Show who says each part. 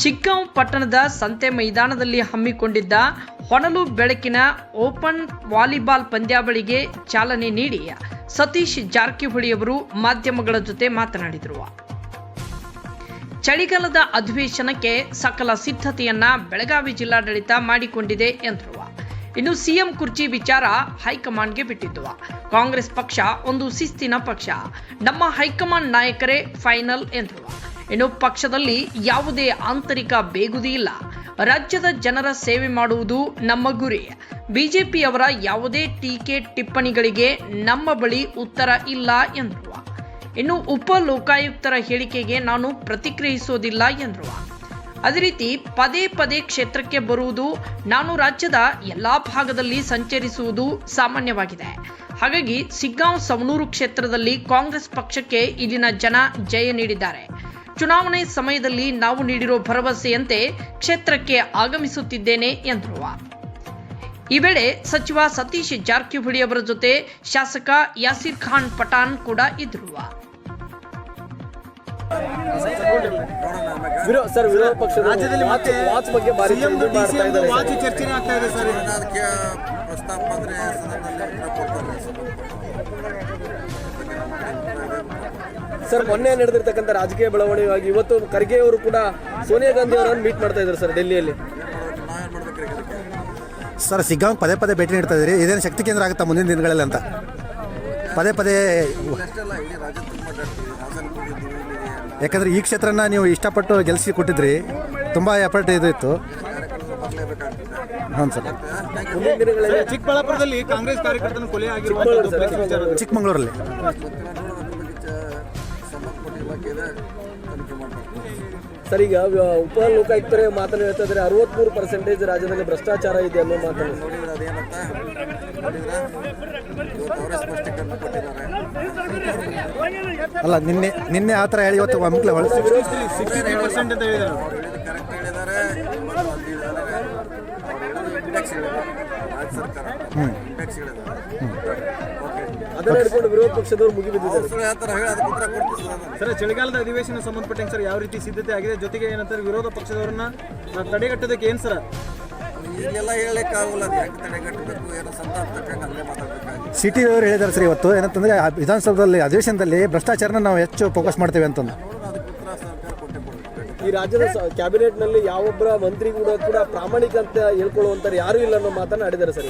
Speaker 1: ಶಿಗ್ಗಾಂವ್ ಪಟ್ಟಣದ ಸಂತೆ ಮೈದಾನದಲ್ಲಿ ಹಮ್ಮಿಕೊಂಡಿದ್ದ ಹೊನಲು ಬೆಳಕಿನ ಓಪನ್ ವಾಲಿಬಾಲ್ ಪಂದ್ಯಾವಳಿಗೆ ಚಾಲನೆ ನೀಡಿ ಸತೀಶ್ ಜಾರಕಿಹೊಳಿ ಅವರು ಮಾಧ್ಯಮಗಳ ಜೊತೆ ಮಾತನಾಡಿದರು. ಚಳಿಗಾಲದ ಅಧಿವೇಶನಕ್ಕೆ ಸಕಲ ಸಿದ್ಧತೆಯನ್ನ ಬೆಳಗಾವಿ ಜಿಲ್ಲಾಡಳಿತ ಮಾಡಿಕೊಂಡಿದೆ ಎಂದರು. ಇನ್ನು ಸಿಎಂ ಕುರ್ಚಿ ವಿಚಾರ ಹೈಕಮಾಂಡ್ಗೆ ಬಿಟ್ಟಿದ್ದು. ಕಾಂಗ್ರೆಸ್ ಪಕ್ಷ ಒಂದು ಶಿಸ್ತಿನ ಪಕ್ಷ, ನಮ್ಮ ಹೈಕಮಾಂಡ್ ನಾಯಕರೇ ಫೈನಲ್ ಎಂದರು. ಇನ್ನು ಪಕ್ಷದಲ್ಲಿ ಯಾವುದೇ ಆಂತರಿಕ ಬೇಗುದಿ ಇಲ್ಲ, ರಾಜ್ಯದ ಜನರ ಸೇವೆ ಮಾಡುವುದು ನಮ್ಮ ಗುರಿ. ಬಿಜೆಪಿಯವರ ಯಾವುದೇ ಟೀಕೆ ಟಿಪ್ಪಣಿಗಳಿಗೆ ನಮ್ಮ ಬಳಿ ಉತ್ತರ ಇಲ್ಲ ಎಂದರು. ಇನ್ನು ಉಪ ಲೋಕಾಯುಕ್ತರ ಹೇಳಿಕೆಗೆ ನಾನು ಪ್ರತಿಕ್ರಿಯಿಸೋದಿಲ್ಲ ಎಂದರು. ಅದೇ ರೀತಿ ಪದೇ ಪದೇ ಕ್ಷೇತ್ರಕ್ಕೆ ಬರುವುದು, ನಾನು ರಾಜ್ಯದ ಎಲ್ಲಾ ಭಾಗದಲ್ಲಿ ಸಂಚರಿಸುವುದು ಸಾಮಾನ್ಯವಾಗಿದೆ. ಹಾಗಾಗಿ ಶಿಗ್ಗಾಂವ್ ಸವಣೂರು ಕ್ಷೇತ್ರದಲ್ಲಿ ಕಾಂಗ್ರೆಸ್ ಪಕ್ಷಕ್ಕೆ ಇಲ್ಲಿನ ಜನ ಜಯ ನೀಡಿದ್ದಾರೆ. ಚುನಾವಣೆ ಸಮಯದಲ್ಲಿ ನಾವು ನೀಡಿರೋ ಭರವಸೆಯಂತೆ ಕ್ಷೇತ್ರಕ್ಕೆ ಆಗಮಿಸುತ್ತಿದ್ದೇನೆ ಎಂದರು. ಈ ವೇಳೆ ಸಚಿವ ಸತೀಶ್ ಜಾರಕಿಹೊಳಿ ಅವರ ಜೊತೆ ಶಾಸಕ ಯಾಸೀರ್ ಖಾನ್ ಪಠಾಣ್ ಕೂಡ ಇದ್ರು.
Speaker 2: ವಿರೋಧ ಪಕ್ಷದ ರಾಜ್ಯದಲ್ಲಿ ವಾಚ್ ಬಗ್ಗೆ ಚರ್ಚೆ ಆಗ್ತಾ ಇದೆ ಸರ್.
Speaker 3: ಅದಕ್ಕೆ ಪ್ರಸ್ತಾಪ ಅಂದ್ರೆ
Speaker 2: ಸರ್, ಮೊನ್ನೆ ನಡೆದಿರ್ತಕ್ಕಂಥ ರಾಜಕೀಯ ಬೆಳವಣಿಗೆಯಾಗಿ ಇವತ್ತು ಖರ್ಗೆ ಅವರು ಕೂಡ ಸೋನಿಯಾ ಗಾಂಧಿ ಅವರನ್ನು ಮೀಟ್ ಮಾಡ್ತಾ ಇದ್ದಾರೆ ಸರ್ ಡೆಲ್ಲಿಯಲ್ಲಿ.
Speaker 4: ಸರ್, ಶಿಗ್ಗಾಂವ್ ಪದೇ ಪದೇ ಭೇಟಿ ನೀಡ್ತಾ ಇದ್ದೀರಿ, ಇದೇನು ಶಕ್ತಿ ಕೇಂದ್ರ ಆಗುತ್ತಾ ಮುಂದಿನ ದಿನಗಳಲ್ಲಿ ಅಂತ ಪದೇ ಪದೇ? ಯಾಕಂದರೆ ಈ ಕ್ಷೇತ್ರನ ನೀವು ಇಷ್ಟಪಟ್ಟು ಗೆಲ್ಲಿಸಿ ಕೊಟ್ಟಿದ್ರಿ, ತುಂಬ ಎಫರ್ಟ್ ಇದು ಇತ್ತು. ಹಾಂ ಸರ್.
Speaker 2: ಮುಂದಿನ ದಿನಗಳಲ್ಲಿ
Speaker 5: ಚಿಕ್ಕಬಳ್ಳಾಪುರದಲ್ಲಿ ಕಾಂಗ್ರೆಸ್ ಕಾರ್ಯಕರ್ತನ ಕೊಲೆ ಆಗಿರುವ
Speaker 4: ಚಿಕ್ಕಮಗಳೂರಲ್ಲಿ
Speaker 2: ಸರ್, ಈಗ ಉಪ ಲೋಕಾಯುಕ್ತರ ಮಾತನ್ನು ಹೇಳ್ತಾ ಇದ್ದಾರೆ, 63% ರಾಜ್ಯದಲ್ಲಿ ಭ್ರಷ್ಟಾಚಾರ ಇದೆ ಅನ್ನೋ ಮಾತನ್ನು.
Speaker 4: ಅಲ್ಲ, ನಿನ್ನೆ ಆ ಥರ ಹೇಳಿ ಇವತ್ತು ಮಕ್ಕಳು
Speaker 5: 60% ಅಂತ ಹೇಳಿದ್ದಾರೆ.
Speaker 2: ಅದನ್ನ ಹಿಡ್ಕೊಂಡು ವಿರೋಧ ಪಕ್ಷದವರು ಮುಗಿಬಿದ್ದಿದ್ದಾರೆ.
Speaker 5: ಸರ್, ಚಳಿಗಾಲದ ಅಧಿವೇಶನ ಸಂಬಂಧಪಟ್ಟಂಗೆ ಸರ್ ಯಾವ ರೀತಿ ಸಿದ್ಧತೆ ಆಗಿದೆ? ಜೊತೆಗೆ ಏನಂತಾರೆ, ವಿರೋಧ ಪಕ್ಷದವರನ್ನ ತಡೆಗಟ್ಟೋದಕ್ಕೆ ಏನು ಸರ್?
Speaker 3: ಈಗೆಲ್ಲ ಹೇಳಲಿಕ್ಕಾಗಲ್ಲ, ಅದು ಹೆಂಗೆ ತಡೆಗಟ್ಟಬೇಕು, ಏನೋ ಸಂತಾಪ ತಕ್ಕಂಗೆ ಅಲ್ಲೇ ಮಾತಾಡಬೇಕಾಗಿ.
Speaker 4: ಸಿಟಿ ಅವರು ಹೇಳಿದ್ದಾರೆ ಸರ್ ಇವತ್ತು, ಏನಂತಂದರೆ ವಿಧಾನಸೌಧದಲ್ಲಿ ಅಧಿವೇಶನದಲ್ಲಿ ಭ್ರಷ್ಟಾಚಾರನ ನಾವು ಹೆಚ್ಚು ಫೋಕಸ್ ಮಾಡ್ತೇವೆ ಅಂತಂದು.
Speaker 2: ಈ ರಾಜ್ಯದ ಕ್ಯಾಬಿನೆಟ್ನಲ್ಲಿ ಯಾವೊಬ್ಬರ ಮಂತ್ರಿ ಕೂಡ ಪ್ರಾಮಾಣಿಕ ಅಂತ ಹೇಳ್ಕೊಳ್ಳುವಂತಾರೆ ಯಾರೂ ಇಲ್ಲ ಅನ್ನೋ ಮಾತನ್ನು ಆಡಿದ್ದಾರೆ ಸರ್.